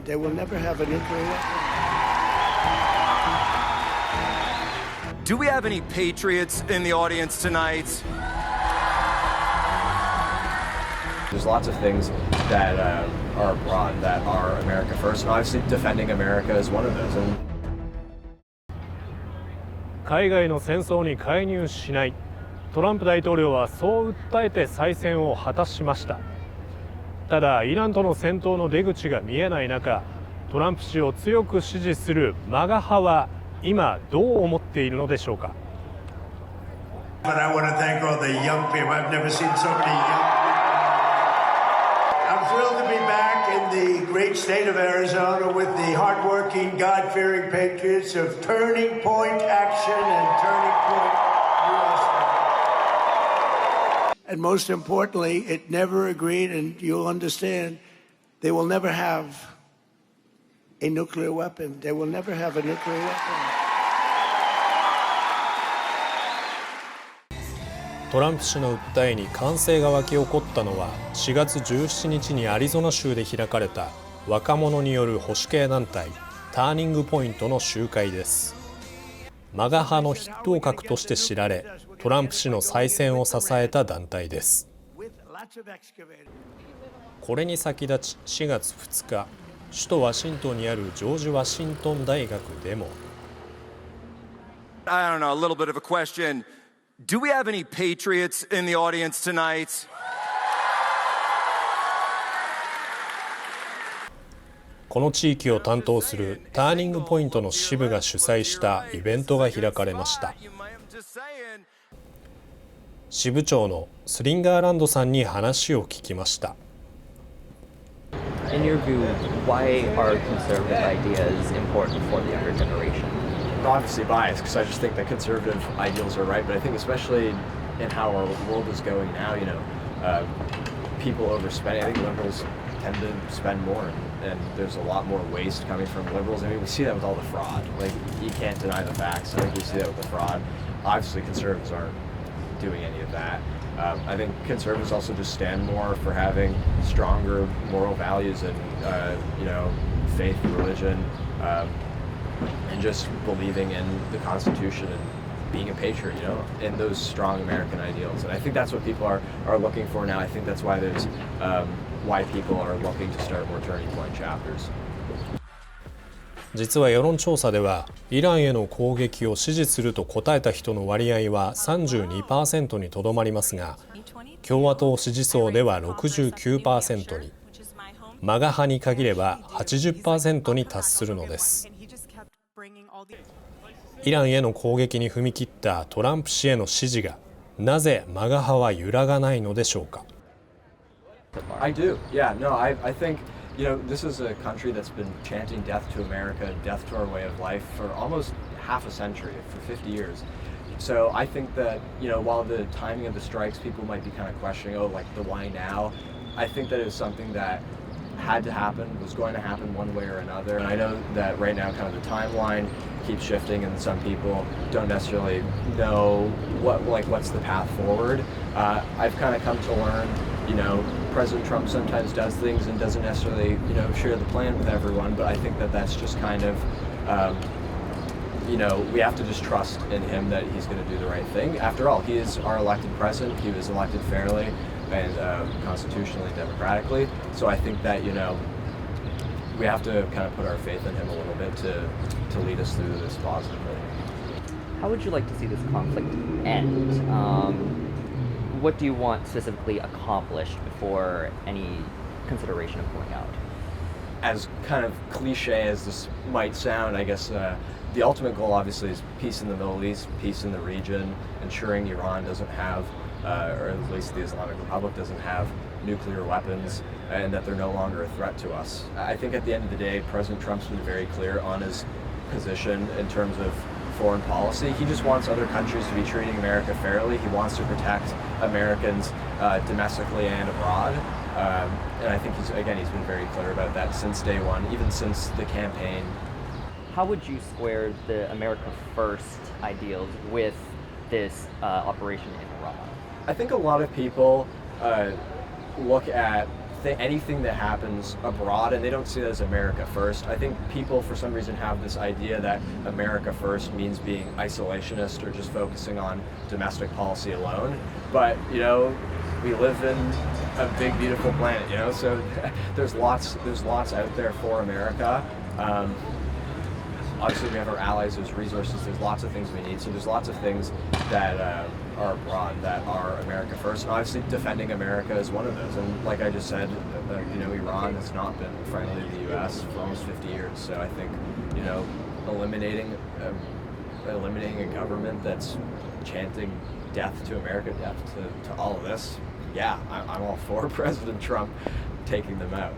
weapon. They will never have a nuclear weapon. Do we have any Patriots in the audience tonight? There's lots of things that are abroad that are America first, and obviously defending America is one of those. And 海外の戦争に介入しない。トランプ大統領はそう訴えて再選を果たしました。ただイランとの戦闘の出口が見えない中、トランプ氏を強く支持するマガ派は今どう思っているのでしょうか。But I want to thank all the young people. I've never seen so many young people. I'm thrilled to be back in the great state of Arizona with the hardworking, God-fearing patriots of Turning Point Action and Turning Point USA. And most importantly, it never agreed, and you'll understand, they will never have a nuclear weapon. They will never have a nuclear weapon. トランプ氏の訴えに歓声が沸き起こったのは4月17日にアリゾナ州で開かれた若者による保守系団体ターニングポイントの集会です。マガ派の筆頭格として知られ、トランプ氏の再選を支えた団体です。これに先立ち4月2日、首都ワシントンにあるジョージ・ワシントン大学でも I don't know, a little bit of a question. Do we have any Patriots in the audience tonight? この地域を担当するターニングポイントの支部が主催したイベントが開かれました。支部長のスリンガーランドさんに話を聞きました。In your view, why are conservative ideas important for the younger generation? obviously biased because I just think that conservative ideals are right, but I think especially in how our world is going now, people overspending. I think liberals tend to spend more, and there's a lot more waste coming from liberals. I mean, we see that with all the fraud. Like, you can't deny the facts. I think we see that with the fraud. Obviously, conservatives aren't doing any of that. I think conservatives also just stand more for having stronger moral values and, faith, religion, and just believing in the Constitution and being a patriot, in those strong American ideals. And I think that's what people are looking for now. I think that's why there's why people are looking to start more turning point chapters. 実は世論調査ではイランへの攻撃を支持すると答えた人の割合は 32% にとどまりますが、共和党支持層では 69% に、マガ派に限れば 80% に達するのです。イランへの攻撃に踏み切ったトランプ氏への支持が、なぜマガ派は揺らがないのでしょうか。I do. Yeah, no, I think this is a country that's been chanting death to America, death to our way of life for almost half a century, for 50 years. So I think that, while the timing of the strikes, people might be kind of questioning, the why now? I think that it was something that had to happen, was going to happen one way or another. And I know that right now kind of the timeline keeps shifting and some people don't necessarily know what's the path forward. I've kind of come to learn, President Trump sometimes does things and doesn't necessarily, share the plan with everyone, but I think that that's just kind of, we have to just trust in him that he's going to do the right thing. After all, he is our elected president. He was elected fairly and constitutionally, democratically. So I think that, we have to kind of put our faith in him a little bit to lead us through this positively. How would you like to see this conflict end? What do you want specifically accomplished before any consideration of pulling out? As kind of cliche as this might sound, I guess the ultimate goal obviously is peace in the Middle East, peace in the region, ensuring Iran doesn't have, or at least the Islamic Republic doesn't have nuclear weapons, and that they're no longer a threat to us. I think at the end of the day, President Trump's been very clear on his position in terms of foreign policy. He just wants other countries to be treating America fairly. He wants to protect Americans domestically and abroad. And I think he's been very clear about that since day one, even since the campaign. How would you square the America First ideals with this operation in Iran? I think a lot of people look at think anything that happens abroad, and they don't see it as America first. I think people, for some reason, have this idea that America first means being isolationist or just focusing on domestic policy alone. But, you know, we live in a big, beautiful planet, you know, so there's lots out there for America. Obviously, we have our allies, there's resources, there's lots of things we need. So there's lots of things that are abroad that are America first. And obviously, defending America is one of those. And like I just said, you know, Iran has not been friendly to the U.S. for almost 50 years. So I think, you know, eliminating a government that's chanting death to America, death to all of this, yeah, I'm all for President Trump taking them out.